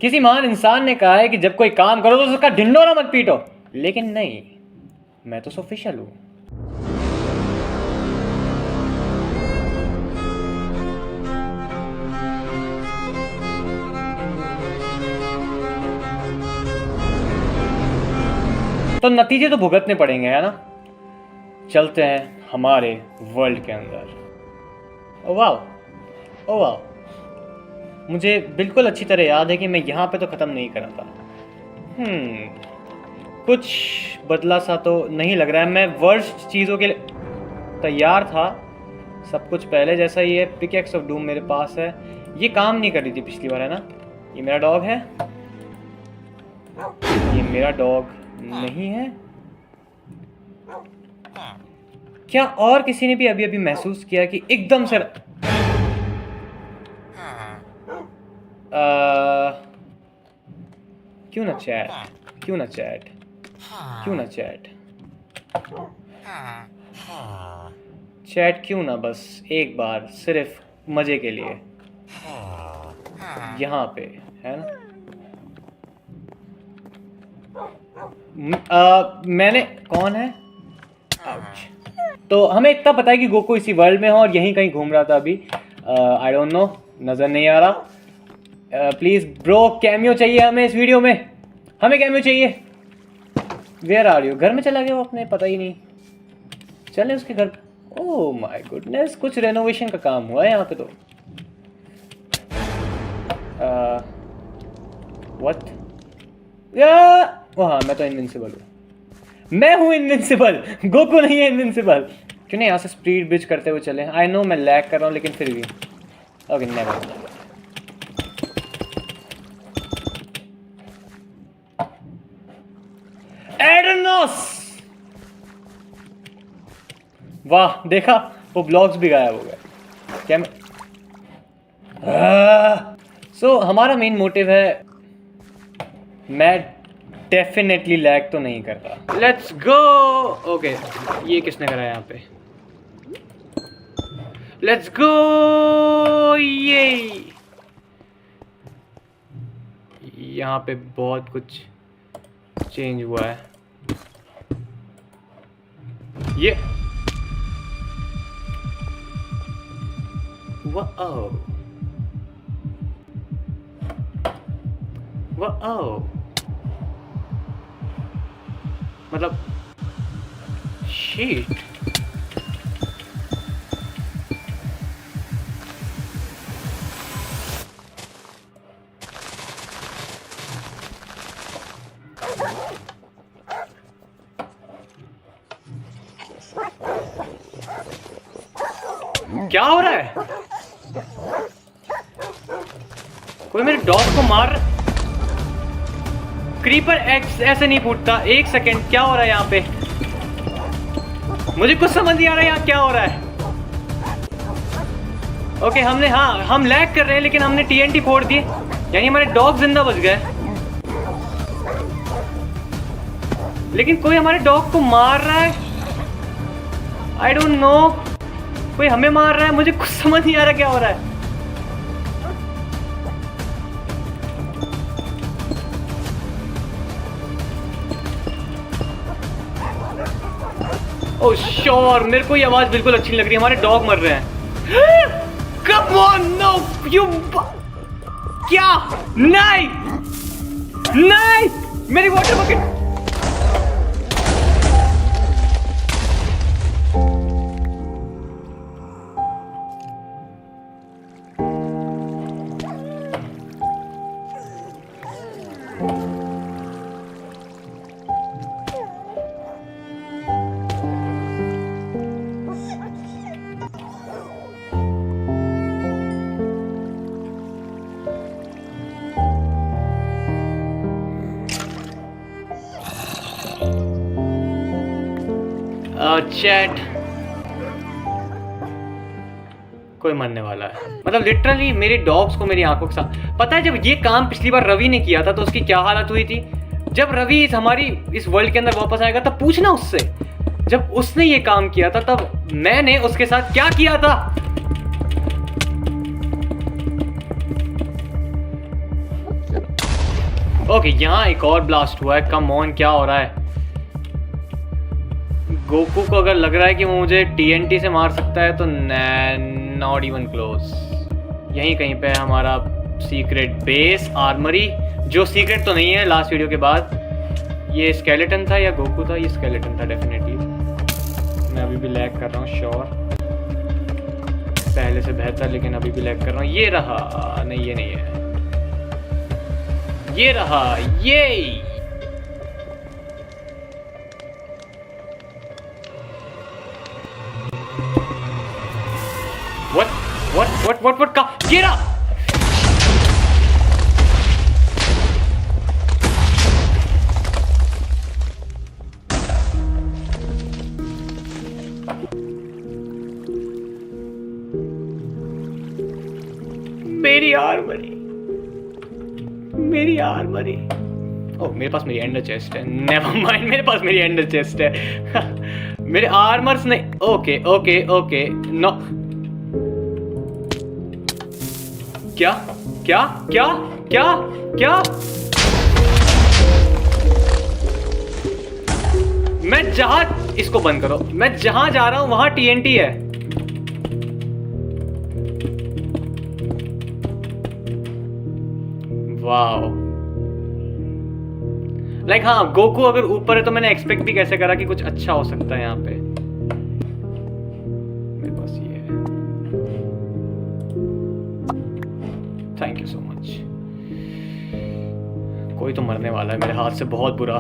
किसी महान इंसान ने कहा है कि जब कोई काम करो तो उसका ढिंडोरा मत पीटो, लेकिन नहीं, मैं तो ऑफिशियल हूं। तो नतीजे तो भुगतने पड़ेंगे, है ना। चलते हैं हमारे वर्ल्ड के अंदर। ओ वाह, ओ वाह, मुझे बिल्कुल अच्छी तरह याद है कि मैं यहाँ पे तो ख़त्म नहीं करा था। कुछ बदला सा तो नहीं लग रहा है। मैं वर्स्ट चीज़ों के लिए तैयार था, सब कुछ पहले जैसा ही है। पिकैक्स ऑफ डूम मेरे पास है। ये काम नहीं कर रही थी पिछली बार, है ना। ये मेरा डॉग है, ये मेरा डॉग नहीं है। क्या और किसी ने भी अभी अभी महसूस किया कि एकदम से क्यों ना चैट, क्यों ना चैट, क्यों ना चैट, चैट क्यों ना, बस एक बार सिर्फ मजे के लिए यहाँ पे, है ना। मैंने कौन है? आउच। तो हमें इतना पता है कि गोकू इसी वर्ल्ड में है और यहीं कहीं घूम रहा था अभी। आई डोंट नो, नजर नहीं आ रहा। प्लीज ब्रो, कैमियो चाहिए हमें इस वीडियो में, हमें कैमियो चाहिए। Where are you? घर में चला गया वो अपने, पता ही नहीं। चले उसके घर। ओह माय गुडनेस, कुछ रेनोवेशन का काम हुआ है यहाँ पे तो। व्हाट? हाँ, मैं तो इनविंसिबल हूँ, मैं हूँ इनविंसिबल। गोकू नहीं है इनविंसिबल। क्यों नहीं यहाँ से स्पीड ब्रिज करते हुए चले। आई नो मैं लैग कर रहा हूँ, लेकिन फिर भी ओके, नेवर। एडनोस, वाह, देखा वो ब्लॉग्स भी गायब हो गए। क्या मैं सो हमारा मेन मोटिव है, मैं डेफिनेटली लैग तो नहीं करता। Let's go. ओके, ये किसने करा यहाँ पे? Let's go. ये यहाँ पे बहुत कुछ चेंज हुआ है। ये वाओ, वाओ, मतलब शीट। क्या हो रहा है? कोई मेरे डॉग को मार। क्रीपर एक्स ऐसे नहीं फूटता। एक सेकेंड, क्या हो रहा है यहाँ पे? मुझे कुछ समझ नहीं आ रहा है यहाँ क्या हो रहा है। ओके, हमने, हाँ, हम लैग कर रहे हैं, लेकिन हमने टीएनटी फोड़ दी, यानी हमारे डॉग जिंदा बच गए। लेकिन कोई हमारे डॉग को मार रहा है। आई डोंट नो, कोई हमें मार रहा है। मुझे कुछ समझ नहीं आ रहा क्या हो रहा है। ओह श्योर, मेरे को ये आवाज बिल्कुल अच्छी नहीं लग रही है। हमारे डॉग मर रहे हैं। Come on, no you. क्या? नहीं, नहीं, मेरी वाटर बकेट। चैट, कोई मरने वाला है। मतलब लिटरली मेरे डॉग्स को मेरी आंखों के साथ पता है। जब ये काम पिछली बार रवि ने किया था तो उसकी क्या हालत हुई थी। जब रवि हमारी इस वर्ल्ड के अंदर वापस आएगा तब पूछना उससे, जब उसने ये काम किया था तब मैंने उसके साथ क्या किया था। ओके यहाँ एक और ब्लास्ट हुआ है। कम ऑन, क्या हो रहा है? गोकू को अगर लग रहा है कि वो मुझे TNT से मार सकता है तो नॉट इवन क्लोज। यहीं कहीं पे है हमारा सीक्रेट बेस आर्मरी, जो सीक्रेट तो नहीं है लास्ट वीडियो के बाद। ये स्केलेटन था या गोकू था? ये स्केलेटन था डेफिनेटली। मैं अभी भी लैग कर रहा हूँ, श्योर पहले से बेहतर, लेकिन अभी भी लैग कर रहा हूँ। ये रहा, नहीं ये नहीं है, ये रहा, ये what का ये रहा। मेरी आर्मरी, मेरी आर्मरी। ओह मेरे पास मेरी एंडर चेस्ट है। नेवर माइंड, मेरे पास मेरी एंडर चेस्ट है। मेरे आर्मर्स नहीं। Okay okay okay no. क्या क्या क्या क्या क्या? मैं जहां, इसको बंद करो, मैं जहां जा रहा हूं वहां TNT है। वाओ, लाइक हाँ, गोकू अगर ऊपर है तो मैंने एक्सपेक्ट भी कैसे करा कि कुछ अच्छा हो सकता है यहाँ पे। मेरे पास ये है। Thank you so much. कोई तो मरने वाला है मेरे हाथ से, बहुत बुरा।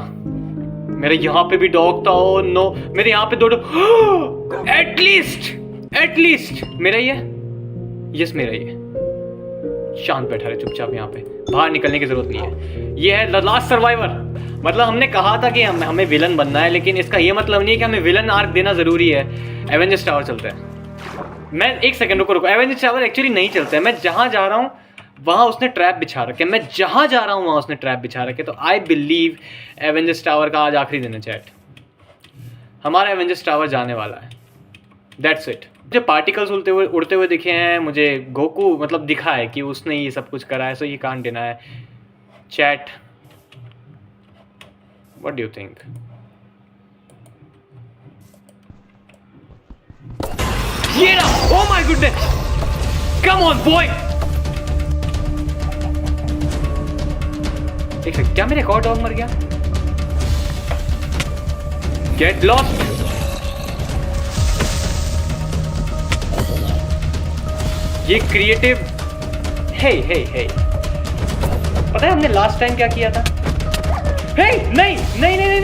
मेरे यहाँ पे भी डॉग था। ओ नो, मेरे यहाँ पे दो डॉग। एटलीस्ट मेरा ही है। यस मेरा ही है। शांत बैठा रहे चुपचाप, यहाँ पे बाहर निकलने की जरूरत नहीं है। ये है द लास्ट सर्वाइवर। मतलब हमने कहा था कि हमें विलन बनना है, लेकिन इसका ये मतलब नहीं है कि हमें विलन आर्क देना जरूरी है। एवेंजर्स टावर चलते हैं। मैं एक सेकंड रुको। एवेंजर्स टावर एक्चुअली नहीं चलते हैं। मैं जहां जा रहा हूं वहां उसने ट्रैप बिछा रखे। मैं जहां जा रहा हूं वहां उसने ट्रैप बिछा रखे। तो आई बिलीव एवेंजर्स टावर का आज आखिरी दिन है चैट। हमारा एवेंजर्स टावर जाने वाला है। That's it. मुझे पार्टिकल्स उड़ते हुए दिखे हैं। मुझे गोकू मतलब दिखा है कि उसने ये सब कुछ करा है। सो ये कांट डिनाई है। Chat, what do you think? ये ना, oh my goodness, come on boy. एक सेकंड, क्या मेरा एक और डॉग मर गया? Get lost. ये क्रिएटिव हे पता है हमने लास्ट टाइम क्या किया था? हे नहीं नहीं नहीं नहीं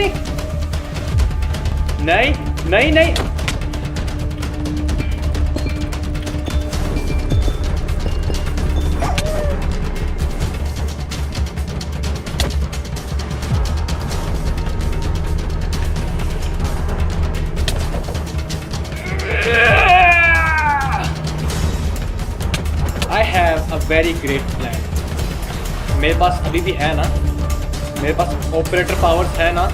नहीं नहीं नहीं। I have a very great plan. मेरे पास अभी भी है ना, मेरे पास ऑपरेटर पावर्स है ना?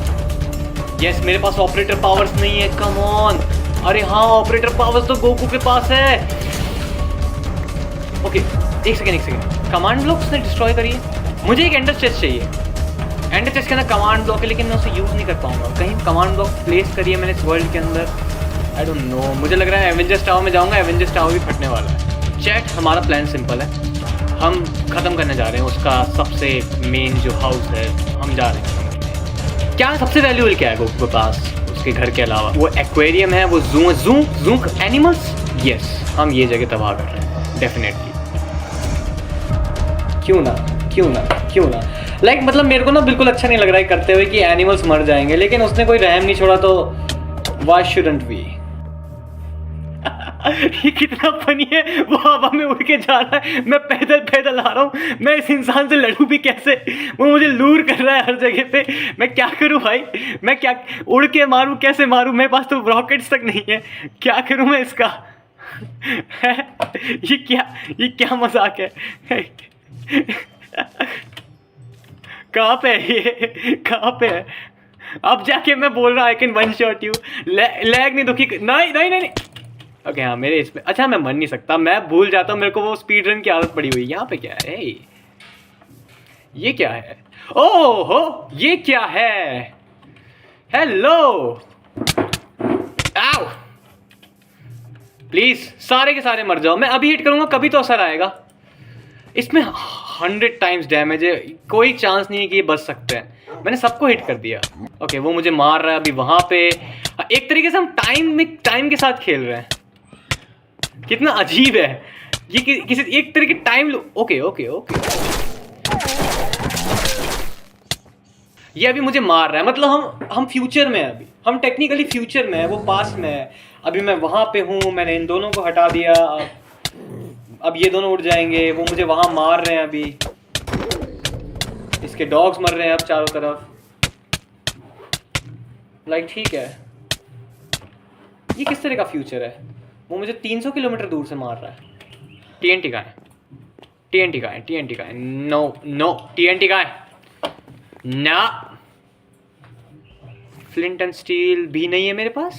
यस, मेरे पास ऑपरेटर पावर्स नहीं है। Come on. अरे हाँ, ऑपरेटर पावर्स तो गोकू के पास है। ओके एक सेकेंड। कमांड ब्लॉक उसने डिस्ट्रॉय करी है। मुझे एक एंडर चेस्ट चाहिए। एंडर चेस्ट के अंदर कमांड ब्लॉक है, लेकिन मैं उसे यूज़ नहीं कर पाऊंगा। कहीं कमांड ब्लॉक प्लेस करी है मैंने इस वर्ल्ड के अंदर। I don't know. मुझे लग रहा है एवेंजर्स टावर में जाऊँगा, एवेंजर्स टावर भी फटने वाला है। चैट, हमारा प्लान सिंपल है। हम ख़त्म करने जा रहे हैं उसका सबसे मेन जो हाउस है। हम जा रहे हैं। क्या सबसे वैल्यूबल क्या है गोकू के पास उसके घर के अलावा? वो एक्वेरियम है, वो जू एनिमल्स। यस, हम ये जगह तबाह कर रहे हैं डेफिनेटली। क्यों ना लाइक मतलब मेरे को ना बिल्कुल अच्छा नहीं लग रहा है करते हुए कि एनिमल्स मर जाएंगे, लेकिन उसने कोई रहम नहीं छोड़ा, तो व्हाई शुडंट वी? ये कितना फनी है। वो हवा में उड़ के जा रहा है, मैं पैदल आ रहा हूँ। मैं इस इंसान से लड़ूं भी कैसे? वो मुझे लूर कर रहा है हर जगह पे। मैं क्या करूँ भाई? मैं क्या उड़ के मारूं? कैसे मारूं? मेरे पास तो रॉकेट्स तक नहीं है। क्या करूँ मैं इसका? ये क्या मजाक है? कहाँ पे है ये? कहाँ पे है? अब जाके मैं बोल रहा I can one shot you. Lag नहीं दुखी। नहीं। ओके हाँ, मेरे इसमें अच्छा मैं मर नहीं सकता। मैं भूल जाता हूँ, मेरे को वो स्पीड रन की आदत पड़ी हुई। यहाँ पे क्या है? ये क्या है? ओहो, ये क्या है? हेलो, आओ, प्लीज सारे के सारे मर जाओ। मैं अभी हिट करूंगा कभी तो असर आएगा। इसमें 100 टाइम्स डैमेज है, कोई चांस नहीं है कि ये बच सकते हैं। मैंने सबको हिट कर दिया। ओके, वो मुझे मार रहा है अभी वहां पे। एक तरीके से हम टाइम के साथ खेल रहे हैं। कितना अजीब है ये, किसी एक तरीके टाइम। ओके ओके ओके, ये अभी मुझे मार रहा है, मतलब हम फ्यूचर में हैं अभी। हम टेक्निकली फ्यूचर में है, वो पास में है। अभी मैं वहां पे हूँ, मैंने इन दोनों को हटा दिया। अब ये दोनों उड़ जाएंगे। वो मुझे वहां मार रहे हैं अभी। इसके डॉग्स मर रहे हैं अब चारों तरफ। लाइक ठीक है, ये किस तरह का फ्यूचर है? वो मुझे 300 किलोमीटर दूर से मार रहा है। TNT का है, TNT का है, TNT का है। नो नो, TNT का है ना। फ्लिंट एंड स्टील भी नहीं है मेरे पास।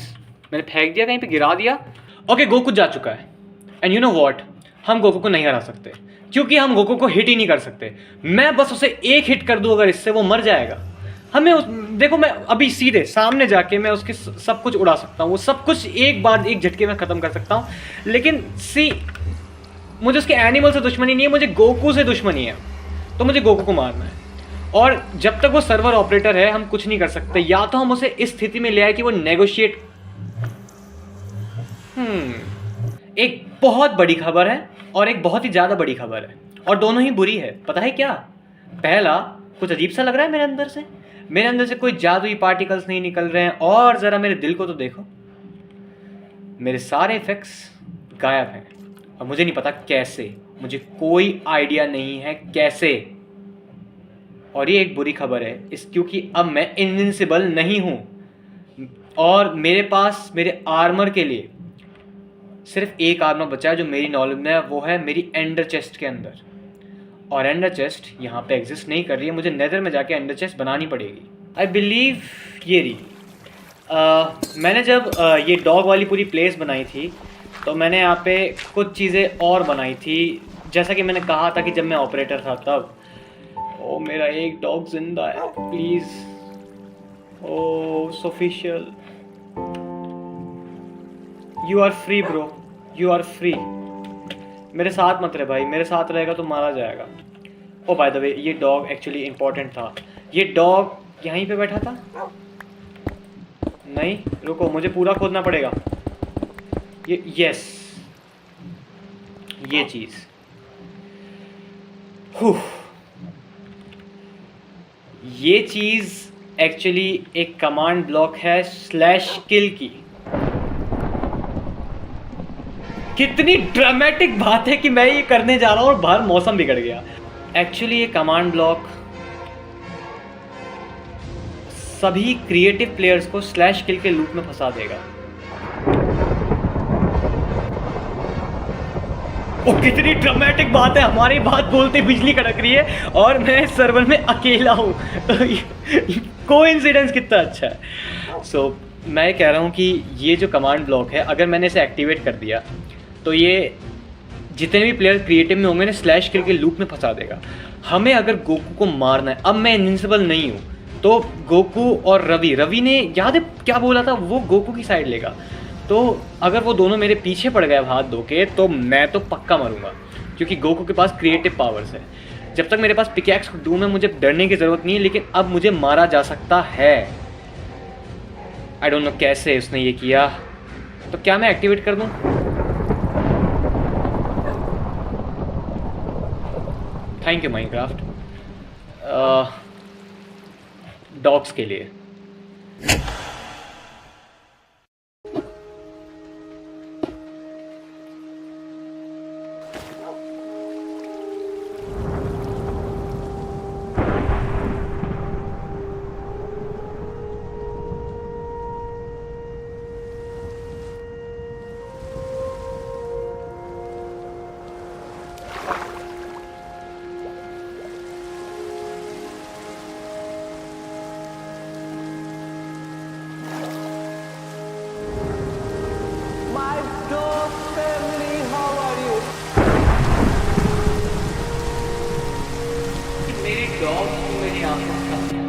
मैंने फेंक दिया, कहीं पे गिरा दिया। ओके, गोकू जा चुका है। एंड यू नो व्हाट, हम गोकू को नहीं हरा सकते क्योंकि हम गोकू को हिट ही नहीं कर सकते। मैं बस उसे एक हिट कर दूं, अगर इससे वो मर जाएगा। देखो, मैं अभी सीधे सामने जाके मैं उसके सब कुछ उड़ा सकता हूँ। वो सब कुछ एक बार एक झटके में खत्म कर सकता हूँ। लेकिन मुझे उसके एनिमल से दुश्मनी नहीं है, मुझे गोकू से दुश्मनी है। तो मुझे गोकू को मारना है। और जब तक वो सर्वर ऑपरेटर है हम कुछ नहीं कर सकते। या तो हम उसे इस स्थिति में ले आए कि वो नेगोशिएट। एक बहुत बड़ी खबर है और एक बहुत ही ज्यादा बड़ी खबर है, और दोनों ही बुरी है। पता है क्या? पहला, कुछ अजीब सा लग रहा है मेरे अंदर से। मेरे अंदर से कोई जादुई पार्टिकल्स नहीं निकल रहे हैं। और जरा मेरे दिल को तो देखो, मेरे सारे इफेक्ट्स गायब हैं। और मुझे नहीं पता कैसे, मुझे कोई आइडिया नहीं है कैसे। और ये एक बुरी खबर है क्योंकि अब मैं इनविंसिबल नहीं हूं। और मेरे पास मेरे आर्मर के लिए सिर्फ एक आर्मर बचा है जो मेरी नॉलेज में है, वो है मेरी एंडर चेस्ट के अंदर। और एंडर चेस्ट यहाँ पे एग्जिस्ट नहीं कर रही है। मुझे नेदर में जाके एंडर चेस्ट बनानी पड़ेगी। आई बिलीव ये रही। मैंने जब ये डॉग वाली पूरी प्लेस बनाई थी तो मैंने यहाँ पे कुछ चीज़ें और बनाई थी। जैसा कि मैंने कहा था कि जब मैं ऑपरेटर था तब। ओ, मेरा एक डॉग जिंदा है, please. Oh, so official, you are free bro, you are free. मेरे साथ मत रहे भाई, मेरे साथ रहेगा तो मारा जाएगा। ओ बाय द वे, ये डॉग एक्चुअली इंपॉर्टेंट था। ये डॉग यहीं पे बैठा था। नहीं, रुको, मुझे पूरा खोदना पड़ेगा। यस, ये चीज। ये चीज एक्चुअली एक कमांड ब्लॉक है /kill की। कितनी ड्रामेटिक बात है कि मैं ये करने जा रहा हूं और बाहर मौसम बिगड़ गया। एक्चुअली ये कमांड ब्लॉक सभी क्रिएटिव प्लेयर्स को /kill के लूप में फंसा देगा। ओ, कितनी ड्रामेटिक बात है। हमारी बात बोलते बिजली कड़क रही है और मैं सर्वर में अकेला हूँ। कोइंसिडेंस कितना अच्छा है। सो मैं कह रहा हूँ कि ये जो कमांड ब्लॉक है, अगर मैंने इसे एक्टिवेट कर दिया तो ये जितने भी प्लेयर क्रिएटिव में होंगे ना /kill के लूप में फंसा देगा। हमें अगर गोकू को मारना है, अब मैं इनविंसिबल नहीं हूँ, तो गोकू और रवि ने याद है क्या बोला था, वो गोकू की साइड लेगा। तो अगर वो दोनों मेरे पीछे पड़ गए हाथ धो के, तो मैं तो पक्का मरूंगा क्योंकि गोकू के पास क्रिएटिव पावर्स है। जब तक मेरे पास पिकैक्स डूम है मुझे डरने की ज़रूरत नहीं है, लेकिन अब मुझे मारा जा सकता है। आई डोंट नो कैसे उसने ये किया। तो क्या मैं एक्टिवेट कर दूं? Thank you Minecraft. डॉग्स के लिए। अपनी आंखों से